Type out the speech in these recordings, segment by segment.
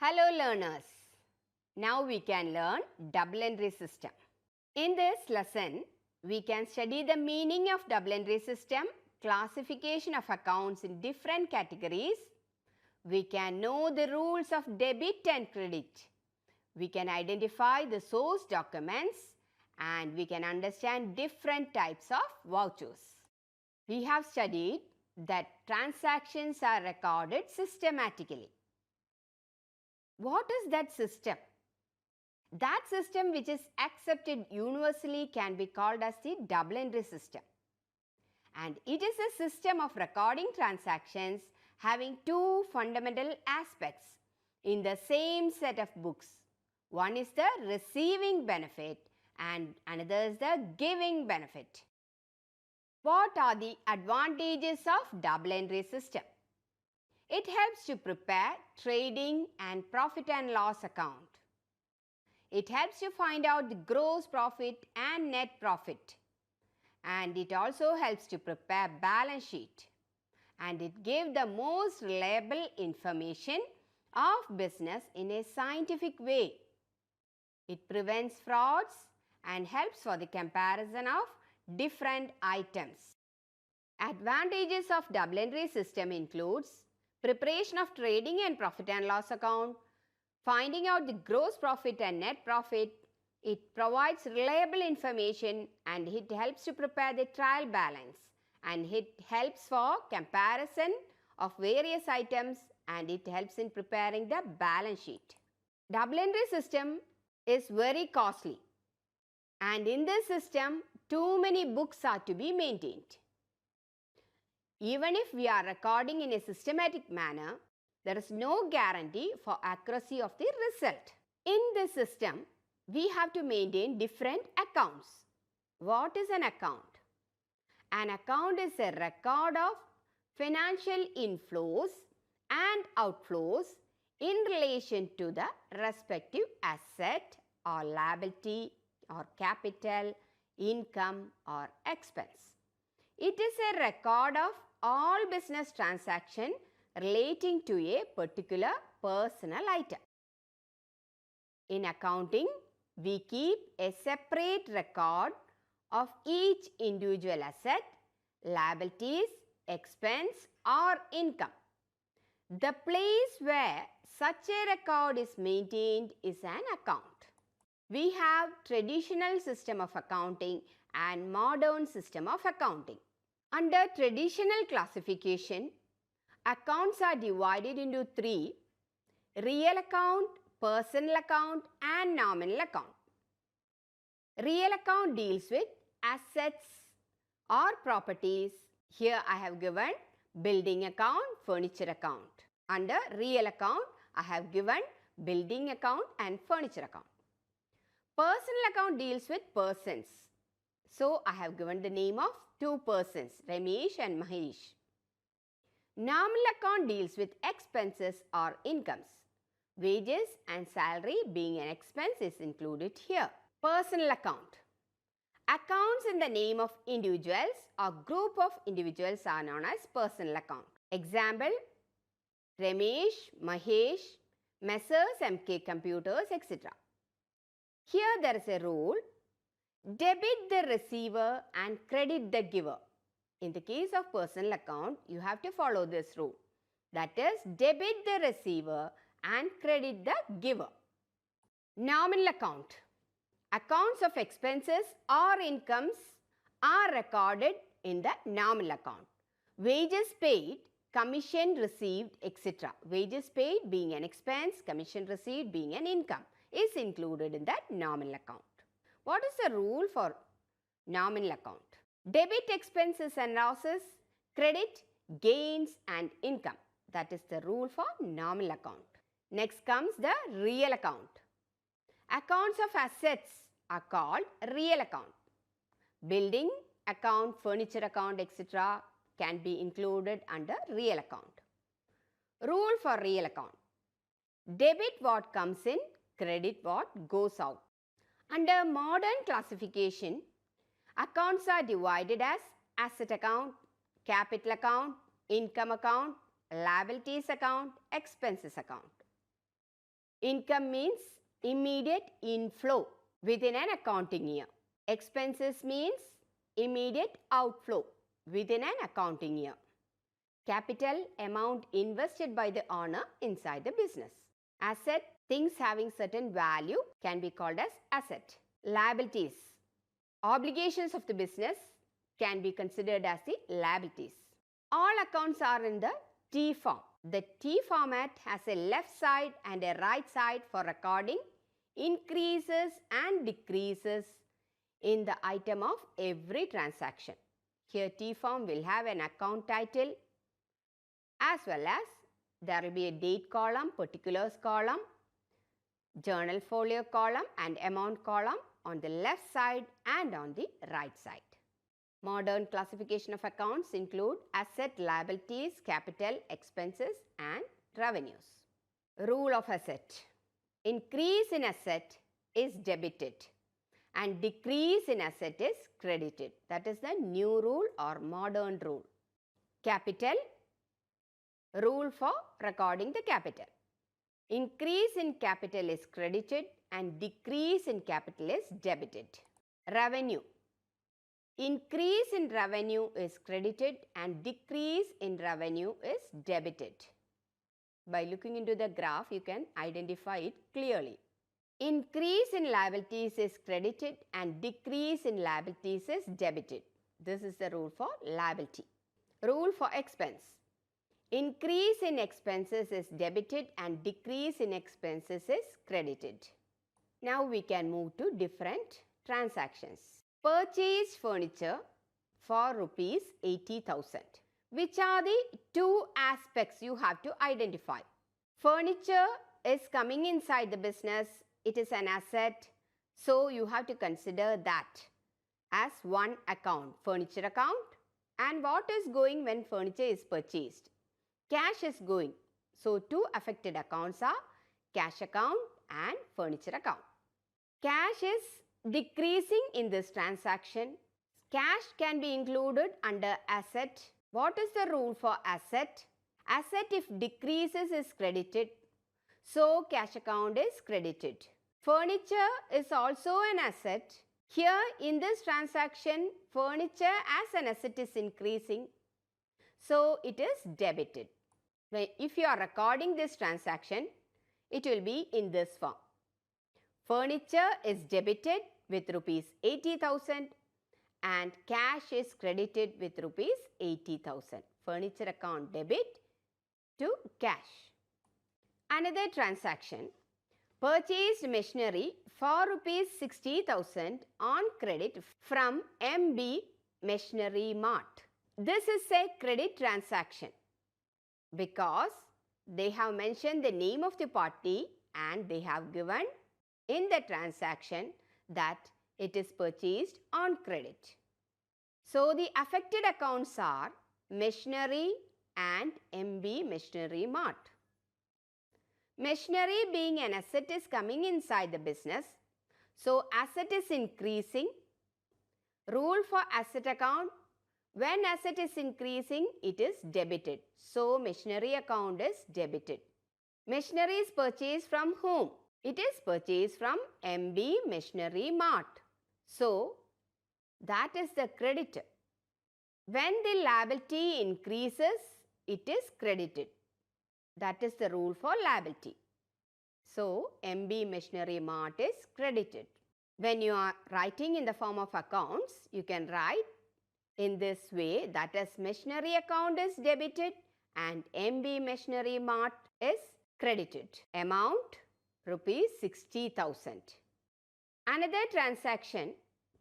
Hello learners, now we can learn double entry system. In this lesson, we can study the meaning of double entry system, classification of accounts in different categories. We can know the rules of debit and credit. We can identify the source documents and we can understand different types of vouchers. We have studied that transactions are recorded systematically. What is that system? That system which is accepted universally can be called as the double entry system. And it is a system of recording transactions having two fundamental aspects in the same set of books. One is the receiving benefit and another is the giving benefit. What are the advantages of double entry system? It helps to prepare trading and profit and loss account. It helps to find out the gross profit and net profit. And it also helps to prepare balance sheet. And it gives the most reliable information of business in a scientific way. It prevents frauds and helps for the comparison of different items. Advantages of double entry system includes preparation of trading and profit and loss account, finding out the gross profit and net profit. It provides reliable information and it helps to prepare the trial balance and it helps for comparison of various items and it helps in preparing the balance sheet. Double entry system is very costly and in this system too many books are to be maintained. Even if we are recording in a systematic manner, there is no guarantee for accuracy of the result. In this system, we have to maintain different accounts. What is an account? An account is a record of financial inflows and outflows in relation to the respective asset or liability or capital, income or expense. It is a record of all business transactions relating to a particular personal item. In accounting, we keep a separate record of each individual asset, liabilities, expense or income. The place where such a record is maintained is an account. We have traditional system of accounting and modern system of accounting. Under traditional classification, accounts are divided into three: real account, personal account and nominal account. Real account deals with assets or properties. Here I have given building account, furniture account. Under real account, I have given building account and furniture account. Personal account deals with persons. So I have given the name of two persons, Ramesh and Mahesh. Nominal account deals with expenses or incomes. Wages and salary being an expense is included here. Personal account. Accounts in the name of individuals or group of individuals are known as personal account. Example, Ramesh, Mahesh, Messrs MK Computers, etc. Here there is a rule: debit the receiver and credit the giver. In the case of personal account, you have to follow this rule. That is, debit the receiver and credit the giver. Nominal account. Accounts of expenses or incomes are recorded in the nominal account. Wages paid, commission received, etc. Wages paid being an expense, commission received being an income is included in that nominal account. What is the rule for nominal account? Debit expenses and losses, credit gains and income. That is the rule for nominal account. Next comes the real account. Accounts of assets are called real account. Building account, furniture account, etc. can be included under real account. Rule for real account. Debit what comes in, credit what goes out. Under modern classification, accounts are divided as asset account, capital account, income account, liabilities account, expenses account. Income means immediate inflow within an accounting year. Expenses means immediate outflow within an accounting year. Capital, amount invested by the owner inside the business. Asset, things having certain value can be called as asset. Liabilities, obligations of the business can be considered as the liabilities. All accounts are in the T form. The T format has a left side and a right side for recording increases and decreases in the item of every transaction. Here T form will have an account title as well as there will be a date column, particulars column, journal folio column and amount column on the left side and on the right side. Modern classification of accounts include asset, liabilities, capital, expenses and revenues. Rule of asset. Increase in asset is debited and decrease in asset is credited. That is the new rule or modern rule. Capital, rule for recording the capital. Increase in capital is credited and decrease in capital is debited. Revenue. Increase in revenue is credited and decrease in revenue is debited. By looking into the graph, you can identify it clearly. Increase in liabilities is credited and decrease in liabilities is debited. This is the rule for liability. Rule for expense. Increase in expenses is debited and decrease in expenses is credited. Now we can move to different transactions. Purchase furniture for rupees 80,000. Which are the two aspects you have to identify? Furniture is coming inside the business. It is an asset. So you have to consider that as one account, furniture account. And what is going when furniture is purchased? Cash is going. So two affected accounts are cash account and furniture account. Cash is decreasing in this transaction. Cash can be included under asset. What is the rule for asset? Asset if decreases is credited. So cash account is credited. Furniture is also an asset. Here in this transaction, furniture as an asset is increasing. So it is debited. If you are recording this transaction, it will be in this form. Furniture is debited with rupees 80,000 and cash is credited with rupees 80,000. Furniture account debit to cash. Another transaction, purchased machinery for rupees 60,000 on credit from MB Machinery Mart. This is a credit transaction because they have mentioned the name of the party and they have given in the transaction that it is purchased on credit. So the affected accounts are machinery and MB Machinery Mart. Machinery being an asset is coming inside the business. So asset is increasing. Rule for asset account, when asset is increasing, it is debited. So machinery account is debited. Machinery is purchased from whom? It is purchased from MB Machinery Mart. So that is the creditor. When the liability increases, it is credited. That is the rule for liability. So MB Machinery Mart is credited. When you are writing in the form of accounts, you can write in this way, that is machinery account is debited and MB Machinery Mart is credited. Amount rupees 60,000. Another transaction,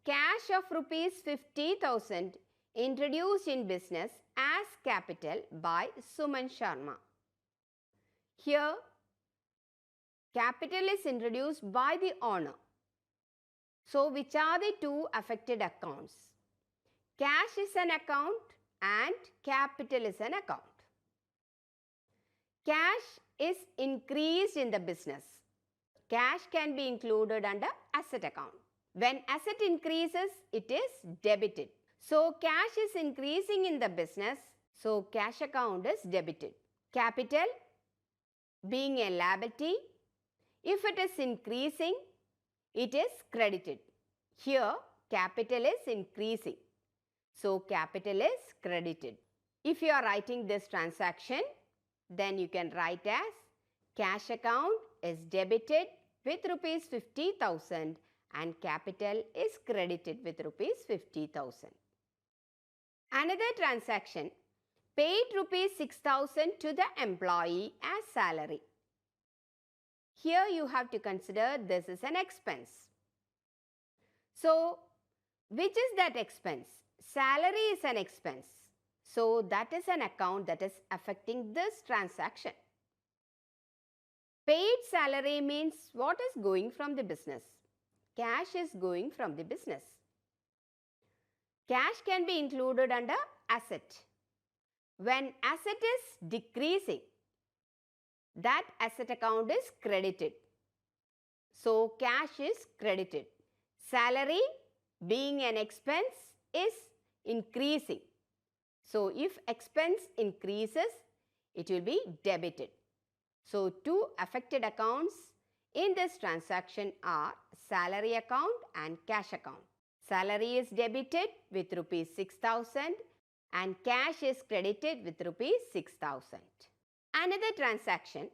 cash of rupees 50,000 introduced in business as capital by Suman Sharma. Here, capital is introduced by the owner. So, which are the two affected accounts? Cash is an account and capital is an account. Cash is increased in the business. Cash can be included under asset account. When asset increases, it is debited. So, cash is increasing in the business. So, cash account is debited. Capital being a liability, If it is increasing, it is credited. Here, capital is increasing. So, capital is credited. If you are writing this transaction, then you can write as cash account is debited with rupees 50,000 and capital is credited with rupees 50,000. Another transaction, paid rupees 6,000 to the employee as salary. Here you have to consider this is an expense. So, which is that expense? Salary is an expense. So, that is an account that is affecting this transaction. Paid salary means what is going from the business? Cash is going from the business. Cash can be included under asset. When asset is decreasing, that asset account is credited. So, cash is credited. Salary being an expense is increasing. So, if expense increases, it will be debited. So, two affected accounts in this transaction are salary account and cash account. Salary is debited with rupees 6,000 and cash is credited with rupees 6,000. Another transaction,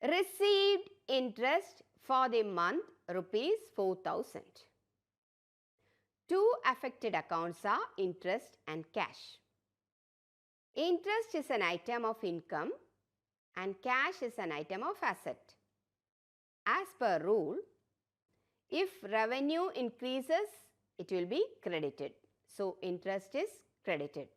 received interest for the month rupees 4,000. Two affected accounts are interest and cash. Interest is an item of income and cash is an item of asset. As per rule, if revenue increases, it will be credited. So, interest is credited.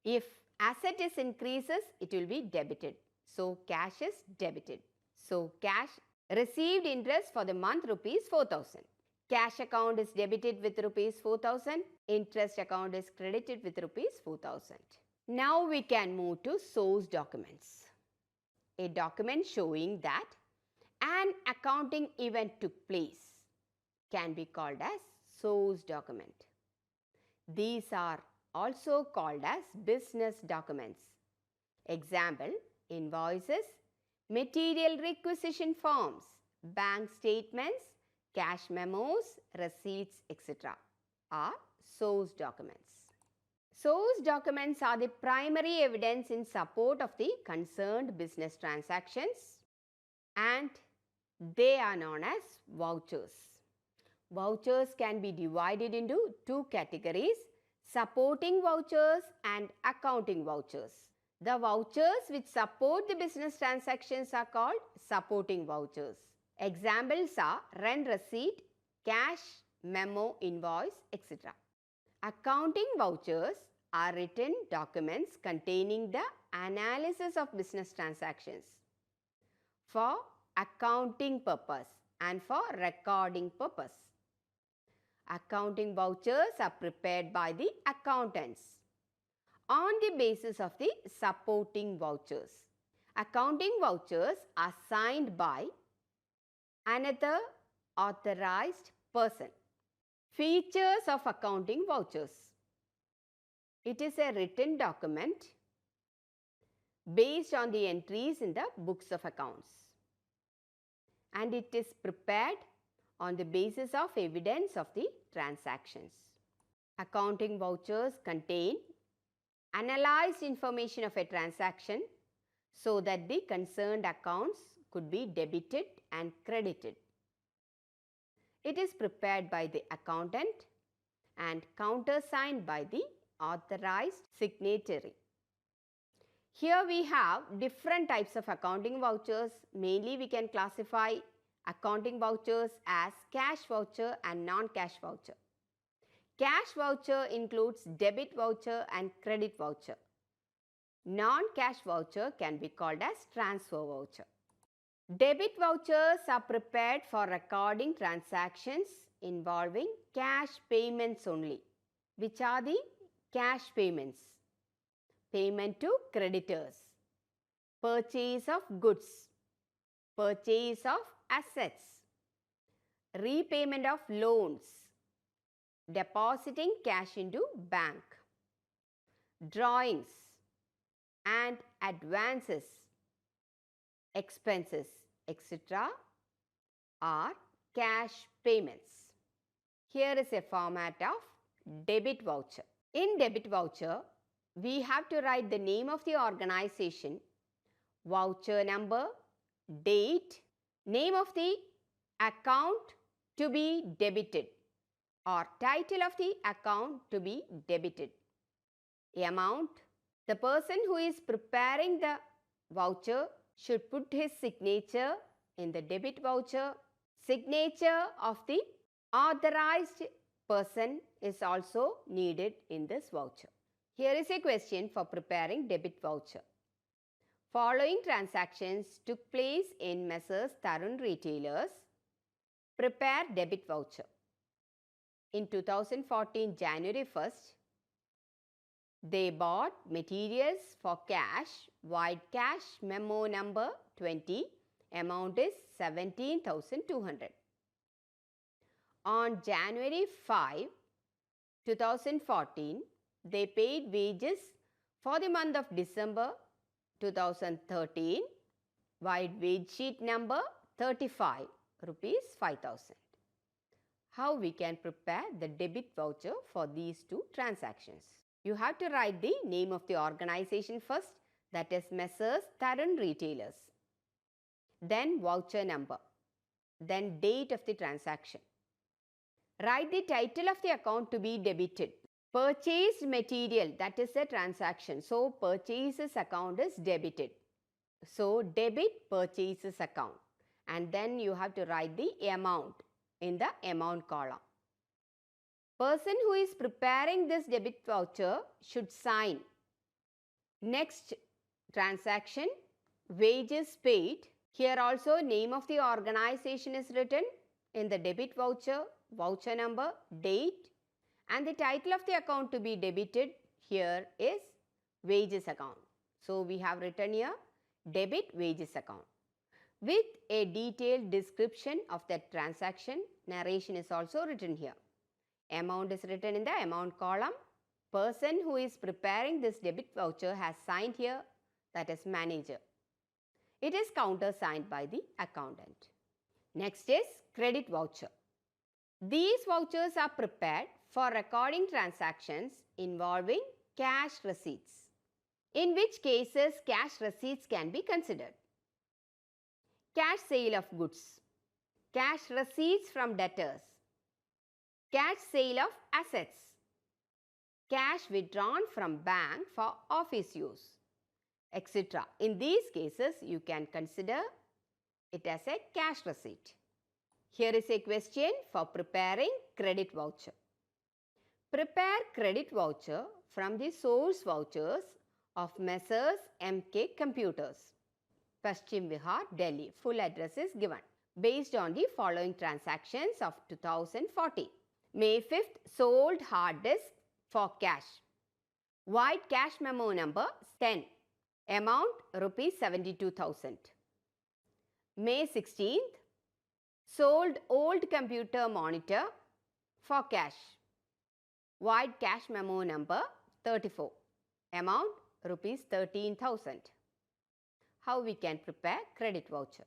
If asset is increases, it will be debited. So, cash is debited. So, cash received interest for the month rupees 4,000. Cash account is debited with rupees 4,000. Interest account is credited with rupees 4,000. Now, we can move to source documents. A document showing that an accounting event took place can be called as source document. These are also called as business documents. Example, invoices, material requisition forms, bank statements, cash memos, receipts, etc. are source documents. Source documents are the primary evidence in support of the concerned business transactions and they are known as vouchers. Vouchers can be divided into two categories, supporting vouchers and accounting vouchers. The vouchers which support the business transactions are called supporting vouchers. Examples are rent receipt, cash, memo, invoice, etc. Accounting vouchers are written documents containing the analysis of business transactions for accounting purpose and for recording purpose. Accounting vouchers are prepared by the accountants on the basis of the supporting vouchers. Accounting vouchers are signed by another authorized person. Features of accounting vouchers. It is a written document based on the entries in the books of accounts and it is prepared on the basis of evidence of the transactions. Accounting vouchers contain analyzed information of a transaction so that the concerned accounts could be debited and credited. It is prepared by the accountant and countersigned by the authorized signatory. Here we have different types of accounting vouchers. Mainly we can classify accounting vouchers as cash voucher and non-cash voucher. Cash voucher includes debit voucher and credit voucher. Non-cash voucher can be called as transfer voucher. Debit vouchers are prepared for recording transactions involving cash payments only. Which are the cash payments? Payment to creditors, purchase of goods, purchase of assets, repayment of loans, depositing cash into bank, drawings and advances, expenses, etc. are cash payments. Here is a format of debit voucher. In debit voucher, we have to write the name of the organization, voucher number, date, name of the account to be debited or title of the account to be debited, amount. The person who is preparing the voucher should put his signature in the debit voucher. Signature of the authorized person is also needed in this voucher. Here is a question for preparing debit voucher. Following transactions took place in Messrs. Tarun Retailers. Prepare debit voucher. In 2014 January 1st, they bought materials for cash, void cash memo number 20, amount is 17,200. On January 5, 2014, they paid wages for the month of December 2013, void wage sheet number 35, rupees 5,000. How we can prepare the debit voucher for these two transactions? You have to write the name of the organization first, that is Messrs. Tarun Retailers. Then voucher number. Then date of the transaction. Write the title of the account to be debited. Purchased material, that is a transaction. So, purchases account is debited. So, debit purchases account. And then you have to write the amount in the amount column. Person who is preparing this debit voucher should sign. Next transaction, wages paid. Here also name of the organization is written in the debit voucher, voucher number, date, and the title of the account to be debited here is wages account. So, we have written here debit wages account. With a detailed description of that transaction, narration is also written here. Amount is written in the amount column. Person who is preparing this debit voucher has signed here, that is manager. It is countersigned by the accountant. Next is credit voucher. These vouchers are prepared for recording transactions involving cash receipts. In which cases cash receipts can be considered? Cash sale of goods, cash receipts from debtors, cash sale of assets, cash withdrawn from bank for office use, etc. In these cases, you can consider it as a cash receipt. Here is a question for preparing credit voucher. Prepare credit voucher from the source vouchers of Messrs. MK Computers, Paschim Vihar, Delhi. Full address is given. Based on the following transactions of 2014. May 5th, sold hard disk for cash. Void cash memo number 10. Amount rupees 72,000. May 16th, sold old computer monitor for cash. Void cash memo number 34. Amount rupees 13,000. How we can prepare credit voucher?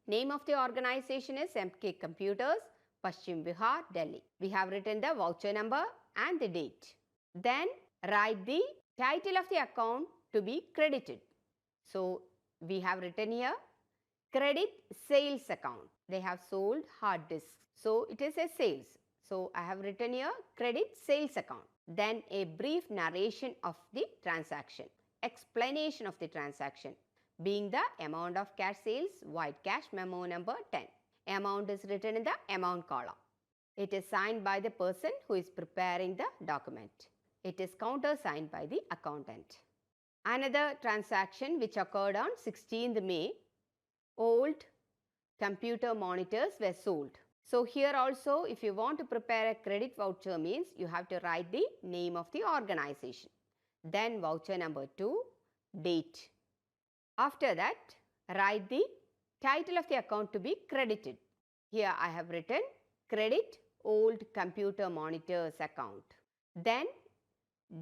Name of the organization is MK Computers, Paschim Vihar, Delhi. We have written the voucher number and the date. Then write the title of the account to be credited. So, we have written here credit sales account. They have sold hard disks. So, it is a sales. So, I have written here credit sales account. Then a brief narration of the transaction. Explanation of the transaction being the amount of cash sales, void cash memo number 10. Amount is written in the amount column. It is signed by the person who is preparing the document. It is countersigned by the accountant. Another transaction which occurred on 16th May, old computer monitors were sold. So, here also if you want to prepare a credit voucher means you have to write the name of the organization. Then voucher number 2, date. After that, write the title of the account to be credited. Here I have written credit old computer monitors account. Then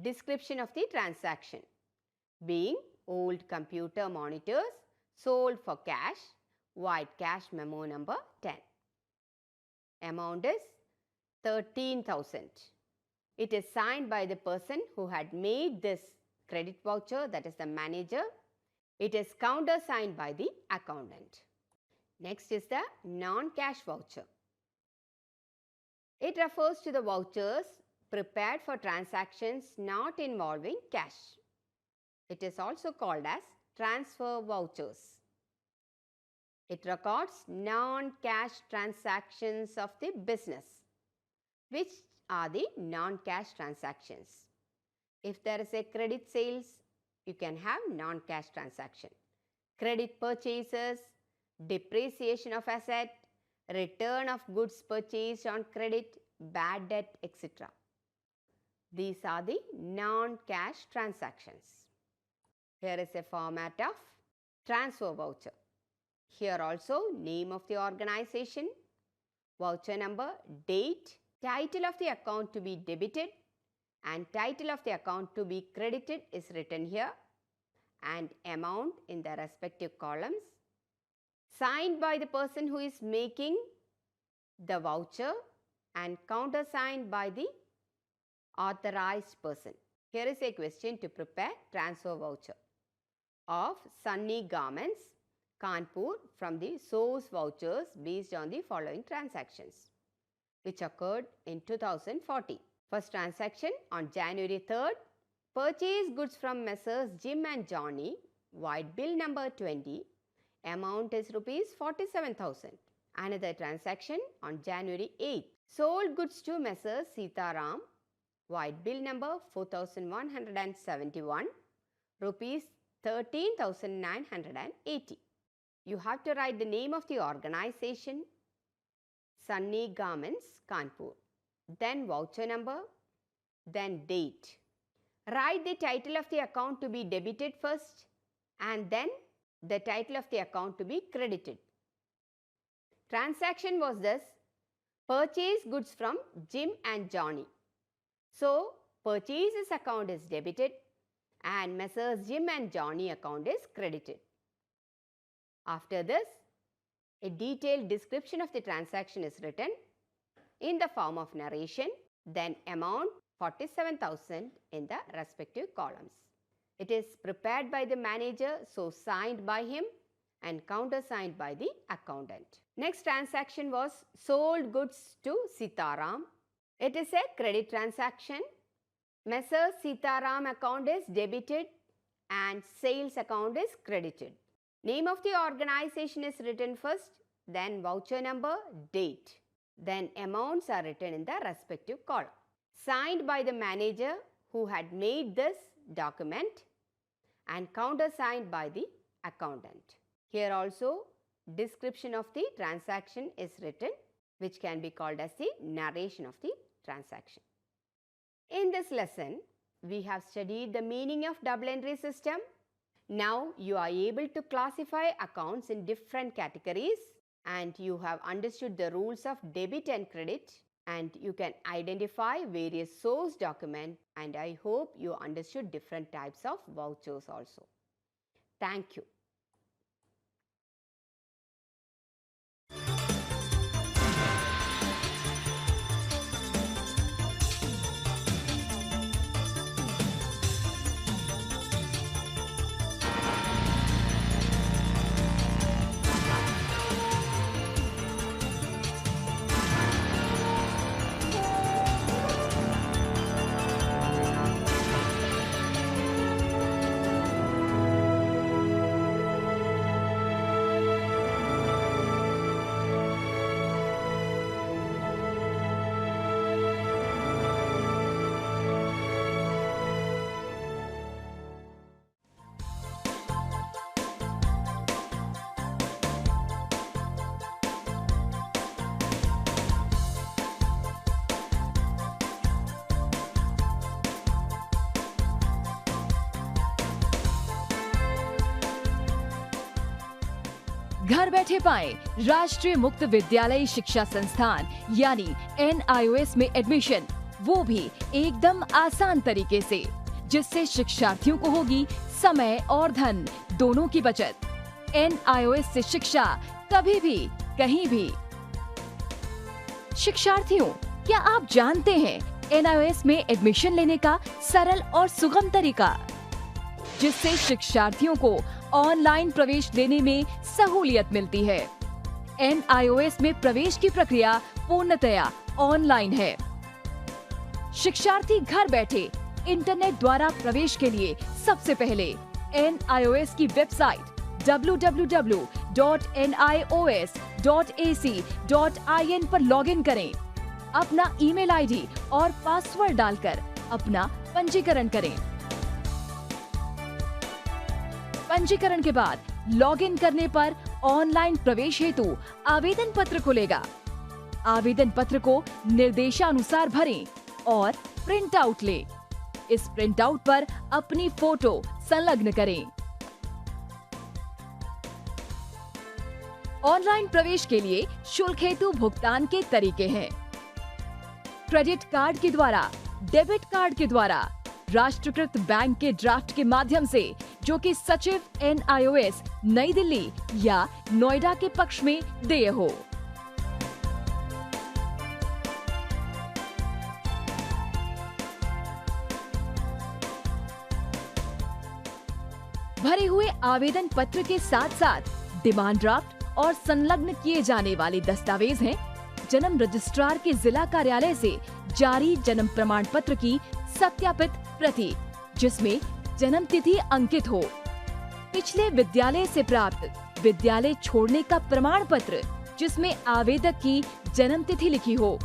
description of the transaction being old computer monitors sold for cash, Void cash memo number 10. Amount is 13,000. It is signed by the person who had made this credit voucher, that is the manager. It is countersigned by the accountant. Next is the non-cash voucher. It refers to the vouchers prepared for transactions not involving cash. It is also called as transfer vouchers. It records non-cash transactions of the business. Which are the non-cash transactions? If there is a credit sales, you can have non-cash transaction. Credit purchases, depreciation of asset, return of goods purchased on credit, bad debt, etc. These are the non-cash transactions. Here is a format of transfer voucher. Here also name of the organization, voucher number, date, title of the account to be debited and title of the account to be credited is written here, and amount in the respective columns. Signed by the person who is making the voucher and countersigned by the authorized person. Here is a question to prepare transfer voucher of Sunny Garments, Kanpur from the source vouchers based on the following transactions which occurred in 2014. First transaction on January 3rd, purchase goods from Messrs. Jim and Johnny, void bill number 20, amount is rupees 47,000. Another transaction on January 8th, sold goods to Messrs. Sitaram, void bill number 4,171, rupees 13,980. You have to write the name of the organization, Sunny Garments, Kanpur, then voucher number, then date. Write the title of the account to be debited first and then the title of the account to be credited. Transaction was this: purchase goods from Jim and Johnny. So, purchases account is debited and Messrs. Jim and Johnny account is credited. After this, a detailed description of the transaction is written in the form of narration, then amount 47,000 in the respective columns. It is prepared by the manager, so signed by him and countersigned by the accountant. Next transaction was sold goods to Sitaram. It is a credit transaction. Messrs. Sitaram account is debited and sales account is credited. Name of the organization is written first, then voucher number, date. Then amounts are written in the respective column. Signed by the manager who had made this document and countersigned by the accountant. Here also description of the transaction is written, which can be called as the narration of the transaction. In this lesson, we have studied the meaning of double entry system. Now you are able to classify accounts in different categories and you have understood the rules of debit and credit, and you can identify various source documents, and I hope you understood different types of vouchers also. Thank you. घर बैठे पाएं राष्ट्रीय मुक्त विद्यालय शिक्षा संस्थान यानी NIOS में एडमिशन, वो भी एकदम आसान तरीके से, जिससे शिक्षार्थियों को होगी समय और धन दोनों की बचत। NIOS से शिक्षा कभी भी, कहीं भी। शिक्षार्थियों, क्या आप जानते हैं NIOS में एडमिशन लेने का सरल और सुगम तरीका, जिससे शिक्षार्थियों को ऑनलाइन प्रवेश लेने में सहूलियत मिलती है। NIOS में प्रवेश की प्रक्रिया पूर्णतया ऑनलाइन है। शिक्षार्थी घर बैठे इंटरनेट द्वारा प्रवेश के लिए सबसे पहले NIOS की वेबसाइट www.nios.ac.in पर लॉगिन करें। अपना ईमेल आईडी और पासवर्ड डालकर अपना पंजीकरण करें। पंजीकरण के बाद लॉगिन करने पर ऑनलाइन प्रवेश हेतु आवेदन पत्र खुलेगा। आवेदन पत्र को निर्देशानुसार भरें और प्रिंट आउट लें। इस प्रिंट आउट पर अपनी फोटो संलग्न करें। ऑनलाइन प्रवेश के लिए शुल्क हेतु भुगतान के तरीके हैं: क्रेडिट कार्ड के द्वारा, डेबिट कार्ड के द्वारा, राष्ट्रीयकृत बैंक के ड्राफ्ट के माध्यम से, जो कि सचिव NIOS नई दिल्ली या नोएडा के पक्ष में देय हो। भरे हुए आवेदन पत्र के साथ साथ डिमांड ड्राफ्ट और संलग्न किए जाने वाले दस्तावेज हैं जन्म रजिस्ट्रार के जिला कार्यालय से जारी जन्म प्रमाण पत्र की सत्यापित प्रति, जिसमें जन्म तिथि अंकित हो, पिछले विद्यालय से प्राप्त विद्यालय छोड़ने का प्रमाण पत्र जिसमें आवेदक की जन्म तिथि लिखी हो।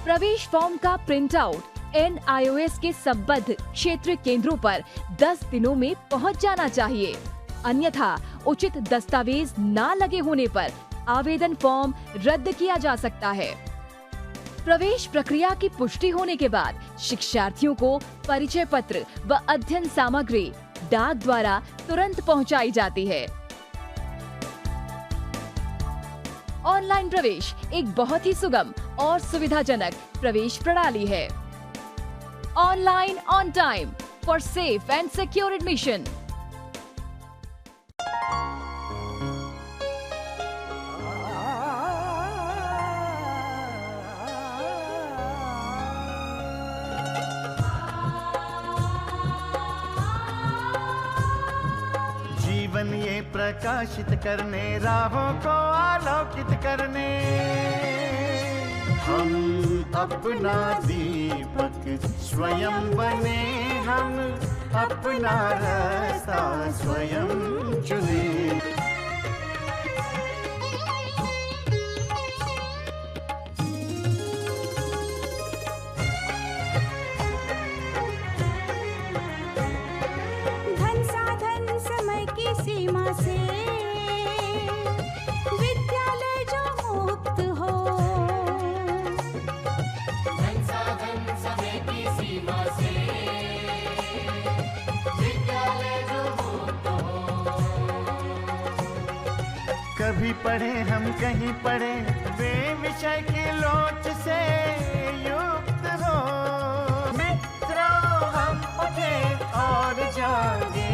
प्रवेश फॉर्म का प्रिंट आउट NIOS के संबद्ध क्षेत्रीय केंद्रों पर 10 दिनों में पहुंच जाना चाहिए, अन्यथा उचित दस्तावेज ना लगे होने पर आवेदन फॉर्म रद्द किया जा सकता है। प्रवेश प्रक्रिया की पुष्टि होने के बाद शिक्षार्थियों को परिचय पत्र व अध्ययन सामग्री डाक द्वारा तुरंत पहुंचाई जाती है। ऑनलाइन प्रवेश एक बहुत ही सुगम और सुविधाजनक प्रवेश प्रणाली है। Online on time for safe and secure admission. जीवन ये प्रकाशित करने, राहों को आलोकित करने, हम अपना दीपक स्वयं बने, हम अपना रास्ता स्वयं चुने। धन साधन समय की सीमा से विद्यालय जो मुक्त हो, धन साधन समय की सीमा से विद्यालय जो मुक्त हो। कभी पढ़े हम कहीं पढ़े, वे विषय की लोच से युक्त हो। मित्रों हम उठे और जागे,